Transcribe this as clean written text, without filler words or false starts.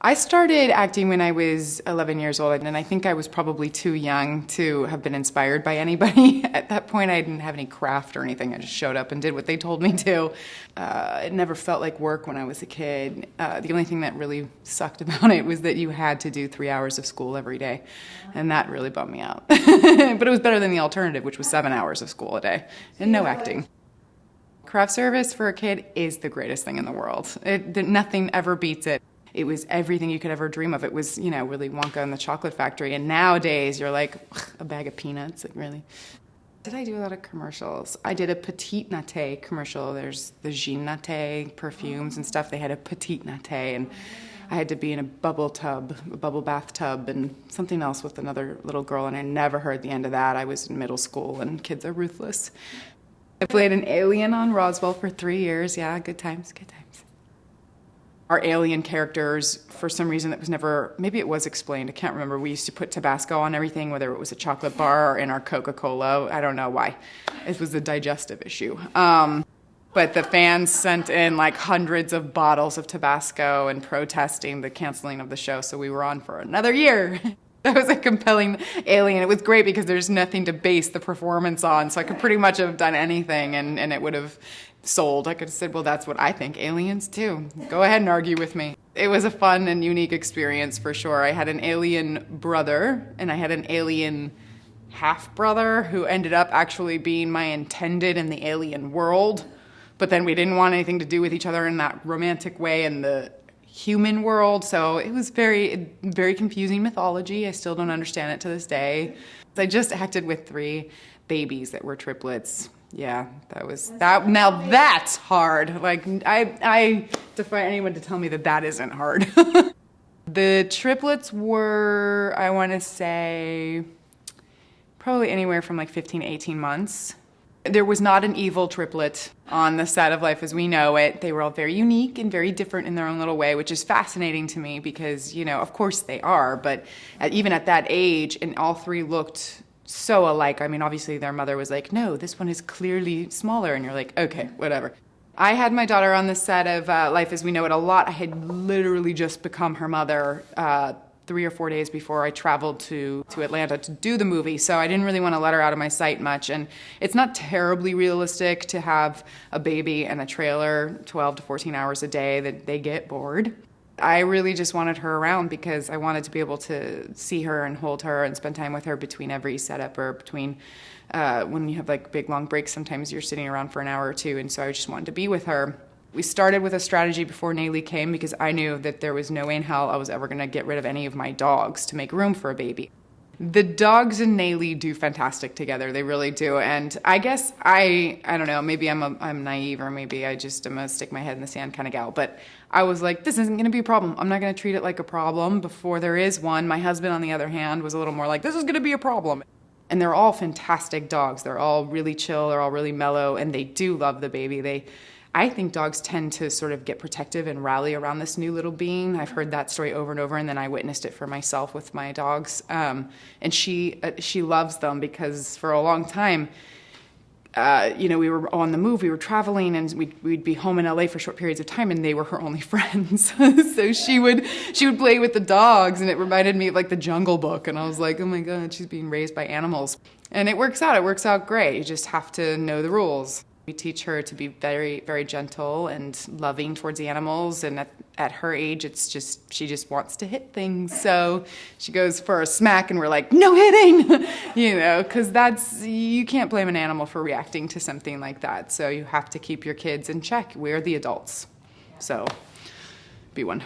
I started acting when I was 11 years old, and I think I was probably too young to have been inspired by anybody. At that point, I didn't have any craft or anything. I just showed up and did what they told me to. It never felt like work when I was a kid. The only thing that really sucked about it was that you had to do 3 hours of school every day, and that really bummed me out. But it was better than the alternative, which was 7 hours of school a day and no acting. Craft service for a kid is the greatest thing in the world. Nothing ever beats it. It was everything you could ever dream of. It was, Willy Wonka and the Chocolate Factory. And nowadays, you're like, a bag of peanuts, like really. Did I do a lot of commercials? I did a Petite Nate commercial. There's the Jean Nate perfumes and stuff. They had a Petite Nate, and I had to be in a bubble bathtub, and something else with another little girl, and I never heard the end of that. I was in middle school, and kids are ruthless. I played an alien on Roswell for 3 years. Yeah, good times, good times. Our alien characters, for some reason that was never, maybe it was explained, I can't remember. We used to put Tabasco on everything, whether it was a chocolate bar or in our Coca-Cola. I don't know why. It was a digestive issue. But the fans sent in like hundreds of bottles of Tabasco and protesting the canceling of the show, so we were on for another year. That was a compelling alien. It was great because there's nothing to base the performance on, so I could pretty much have done anything and it would have sold. I could have said, well, that's what I think aliens do. Go ahead and argue with me. It was a fun and unique experience for sure. I had an alien brother and I had an alien half-brother who ended up actually being my intended in the alien world, but then we didn't want anything to do with each other in that romantic way in the human world, so it was very, very confusing mythology. I still don't understand it to this day. I just acted with 3 babies that were triplets. Yeah, that was that. Now that's hard. Like I defy anyone to tell me that isn't hard. The triplets were, I want to say, probably anywhere from like 15 to 18 months. There was not an evil triplet on the set of Life as We Know It. They were all very unique and very different in their own little way, which is fascinating to me because, of course they are, but even at that age, and all 3 looked so alike. I mean, obviously their mother was like, no, this one is clearly smaller, and you're like, okay, whatever. I had my daughter on the set of Life as We Know It a lot. I had literally just become her mother 3 or 4 days before I traveled to Atlanta to do the movie, so I didn't really want to let her out of my sight much. And it's not terribly realistic to have a baby and a trailer 12 to 14 hours a day that they get bored. I really just wanted her around because I wanted to be able to see her and hold her and spend time with her between every setup or between when you have like big long breaks. Sometimes you're sitting around for an hour or two, and so I just wanted to be with her. We started with a strategy before Naleigh came because I knew that there was no way in hell I was ever going to get rid of any of my dogs to make room for a baby. The dogs and Naleigh do fantastic together. They really do. And I guess I don't know, maybe I'm naive, or maybe I just am a stick my head in the sand kind of gal. But I was like, this isn't going to be a problem. I'm not going to treat it like a problem before there is one. My husband, on the other hand, was a little more like, this is going to be a problem. And they're all fantastic dogs. They're all really chill. They're all really mellow. And they do love the baby. I think dogs tend to sort of get protective and rally around this new little being. I've heard that story over and over, and then I witnessed it for myself with my dogs. And she loves them because for a long time, we were on the move, we were traveling, and we'd be home in LA for short periods of time, and they were her only friends. So she would play with the dogs, and it reminded me of like the Jungle Book, and I was like, oh my God, she's being raised by animals. And it works out great. You just have to know the rules. We teach her to be very, very gentle and loving towards the animals, and at her age, she just wants to hit things. So she goes for a smack, and we're like, no hitting, because you can't blame an animal for reacting to something like that. So you have to keep your kids in check. We're the adults, so be one.